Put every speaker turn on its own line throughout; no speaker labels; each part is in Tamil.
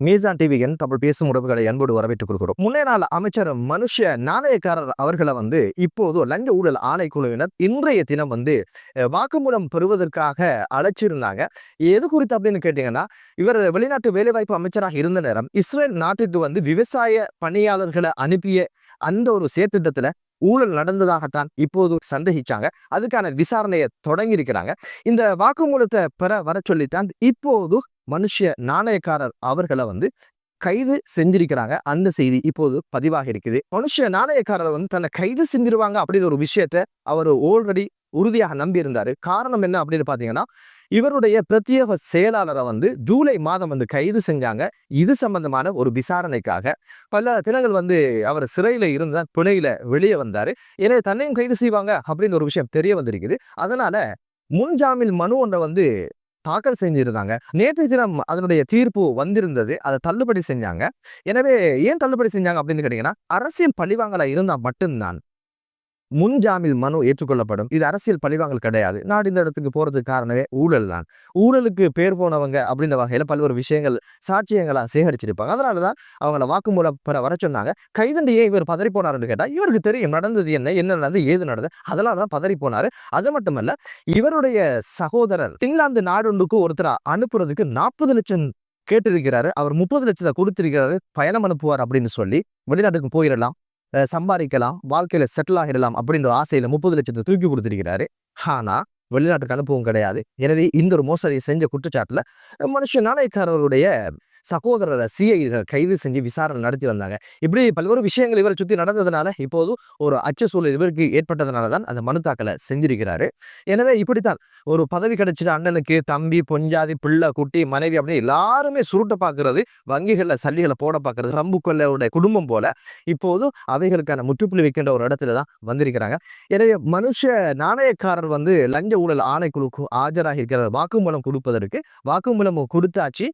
மீசான் டிவியின் தமிழ் பேசும் உறவுகளை அன்போடு வரவேற்றுக் கொள்கிறோம். முன்னே நாள் அமைச்சர் மனுஷ நாணயக்காரர் அவர்களை இப்போது லஞ்ச ஊழல் ஆணைக்குழுவினர் இன்றைய தினம் வாக்குமூலம் பெறுவதற்காக அழைச்சிருந்தாங்க. எது குறித்து அப்படின்னு கேட்டீங்கன்னா, இவர் வெளிநாட்டு வேலைவாய்ப்பு அமைச்சராக இருந்த நேரம் இஸ்ரேல் நாட்டுக்கு விவசாய பணியாளர்களை அனுப்பிய அந்த ஒரு செயற்திட்டத்துல ஊழல் நடந்ததாகத்தான் இப்போது சந்தேகிச்சாங்க. அதுக்கான விசாரணையை தொடங்கி இருக்கிறாங்க. இந்த வாக்குமூலத்தை பெற வர சொல்லித்தான் இப்போது மனுஷ நாணயக்காரர் அவர்களை கைது செஞ்சிருக்கிறாங்க. அந்த செய்தி இப்போது பதிவாக இருக்குது. மனுஷ நாணயக்காரர் தன்னை கைது செஞ்சிருவாங்க அப்படின்ற ஒரு விஷயத்த அவர் ஆல்ரெடி உறுதியாக நம்பி இருந்தாரு. காரணம் என்ன அப்படின்னு பாத்தீங்கன்னா, இவருடைய பிரத்யேக செயலாளரை ஜூலை மாதம் கைது செஞ்சாங்க. இது சம்பந்தமான ஒரு விசாரணைக்காக பல தினங்கள் அவர் சிறையில இருந்த பிணையில வெளியே வந்தாரு. எனவே தன்னையும் கைது செய்வாங்க அப்படின்னு ஒரு விஷயம் தெரிய வந்திருக்குது. அதனால முன்ஜாமீன் மனு ஒன்றை தாக்கல் செஞ்சிருந்தாங்க. நேற்றைய தினம் அதனுடைய தீர்ப்பு வந்திருந்தது. அதை தள்ளுபடி செஞ்சாங்க. எனவே ஏன் தள்ளுபடி செஞ்சாங்க அப்படின்னு கேட்டீங்கன்னா, அரசியல் பழிவாங்கலா இருந்தா மட்டும்தான் முன்ஜாமீன் மனு ஏற்றுக்கொள்ளப்படும். இது அரசியல் பழிவாங்கல் கிடையாது. நாடு இந்த இடத்துக்கு போறதுக்கு காரணமே ஊழல் தான். ஊழலுக்கு பேர் போனவங்க அப்படின்ற வகையில பல்வேறு விஷயங்கள் சாட்சியங்களா சேகரிச்சிருப்பாங்க. அதனாலதான் அவங்கள வாக்குமூலம் பெற வர சொன்னாங்க. கைதண்டியே இவர் பதறி போனாருன்னு கேட்டா, இவருக்கு தெரியும் நடந்தது என்ன நடந்தது ஏது நடந்தது. அதனாலதான் பதறி போனாரு. அது மட்டுமல்ல, இவருடைய சகோதரர் பின்லாந்து நாடுக்கு ஒருத்தர் அனுப்புறதுக்கு 40 லட்சம் கேட்டிருக்கிறாரு. அவர் 30 லட்சத்தை கொடுத்திருக்கிறாரு. பயணம் அனுப்புவார் அப்படின்னு சொல்லி வெளிநாட்டுக்கு போயிடலாம், சம்பாதிக்கலாம், வாழ்க்கையில செட்டில் ஆகிடலாம் அப்படின்ற ஆசையில 30 லட்சத்தை தூக்கி கொடுத்திருக்கிறாரு. ஆனா வெளிநாட்டுக்கு அனுப்பவும் கிடையாது. எனவே இந்த ஒரு மோசடியை செஞ்ச குற்றச்சாட்டுல மனுஷ நாணயக்காரருடைய சகோதரரை சிஐ கைது செஞ்சு விசாரணை நடத்தி வந்தாங்க. இப்படி பல்வேறு விஷயங்கள் இவரை சுற்றி நடந்ததுனால இப்போது ஒரு அச்ச சூழல் இவருக்கு ஏற்பட்டதுனால தான் அந்த மனு தாக்கலை செஞ்சிருக்கிறாரு. எனவே இப்படித்தான் ஒரு பதவி கிடைச்சிட்டு அண்ணனுக்கு தம்பி, பொஞ்சாதி, பிள்ளை, குட்டி, மனைவி அப்படின்னு எல்லாருமே சுருட்ட பார்க்கறது, வங்கிகளில் சல்லிகளை போட பார்க்கறது, ரம்புக்கொள்ளையுடைய குடும்பம் போல இப்போது அவைகளுக்கான முற்றுப்புள்ளி வைக்கின்ற ஒரு இடத்துல தான் வந்திருக்கிறாங்க. எனவே மனுஷ நாணயக்காரர் லஞ்ச ஊழல் ஆணைக்குழுக்கு ஆஜராகி இருக்கிற வாக்குமூலம் கொடுப்பதற்கு வாக்குமூலம் கொடுத்தாச்சு.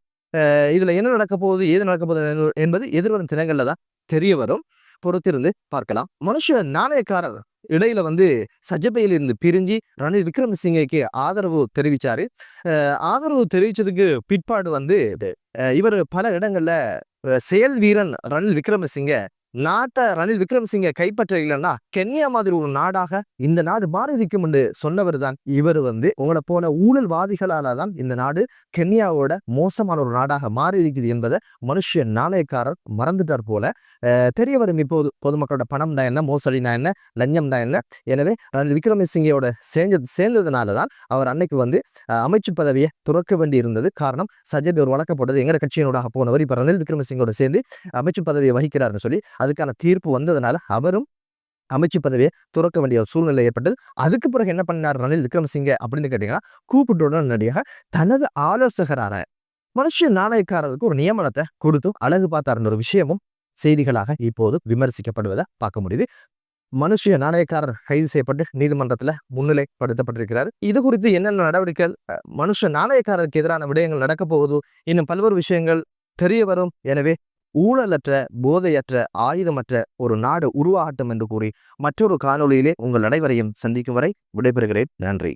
இதுல என்ன நடக்க போகுது, ஏது நடக்க போகுது என்பது எதிர்வரும் தினங்கள்ல தான் தெரிய வரும். பொறுத்திருந்து பார்க்கலாம். மனுஷ நாணயக்காரர் இடையில சஜ்ஜபையில் இருந்து பிரிஞ்சு ரணில் விக்ரமசிங்கேக்கு ஆதரவு தெரிவிச்சாரு. ஆதரவு தெரிவிச்சதுக்கு பிற்பாடு இவர் பல இடங்கள்ல செயல் வீரன் ரணில் விக்ரமசிங்க நாட்டை ரணில் விக்ரமசிங்க கைப்பற்ற இல்லைன்னா கென்யா மாதிரி ஒரு நாடாக இந்த நாடு மாறி இருக்கும் என்று சொன்னவர் தான் இவர். உங்களை போல ஊழல்வாதிகளால தான் இந்த நாடு கென்யாவோட மோசமான ஒரு நாடாக மாறி இருக்குது என்பதை மனுஷ நாணயக்காரர் மறந்துட்டார் போல தெரிய வரும். இப்போது பொதுமக்களோட பணம் தான் என்ன, மோசடி தான் என்ன, லஞ்சம் தான் என்ன. எனவே ரணில் விக்ரமசிங்கையோட சேர்ந்ததுனால தான் அவர் அன்னைக்கு அமைச்சு பதவியை துறக்க வேண்டி இருந்தது. காரணம், சஜ்ஜபி ஒரு வழக்கப்பட்டது எங்க கட்சியினோட போனவர் இப்ப ரணில் விக்ரமசிங்கோட சேர்ந்து அமைச்சு பதவியை வகிக்கிறார்னு சொல்லி அதுக்கான தீர்ப்பு வந்ததுனால அவரும் அமைச்சு பதவியை துறக்க வேண்டிய ஒரு சூழ்நிலை ஏற்பட்டது. அதுக்கு பிறகு என்ன பண்ணார் ரணில் விக்ரமசிங்கே அப்படின்னு கேட்டீங்கன்னா, கூப்பிட்டு உடனடியாக தனது ஆலோசகரான மனுஷ நாணயக்காரருக்கு ஒரு நியமனத்தை கொடுத்து அழகு பார்த்தாருன்ற ஒரு விஷயமும் செய்திகளாக இப்போது விமர்சிக்கப்படுவதை பார்க்க முடியுது. மனுஷ நாணயக்காரர் கைது செய்யப்பட்டு நீதிமன்றத்துல முன்னிலைப்படுத்தப்பட்டிருக்கிறார். இது குறித்து என்னென்ன நடவடிக்கைகள், மனுஷ நாணயக்காரருக்கு எதிரான விடயங்கள் நடக்க போகுது, இன்னும் பல்வேறு விஷயங்கள் தெரிய வரும். எனவே ஊழலற்ற, போதையற்ற, ஆயுதமற்ற ஒரு நாடு உருவாகட்டும் என்று கூறி மற்றொரு காணொளியிலே உங்கள் அனைவரையும் சந்திக்கும் வரை விடைபெறுகிறேன். நன்றி.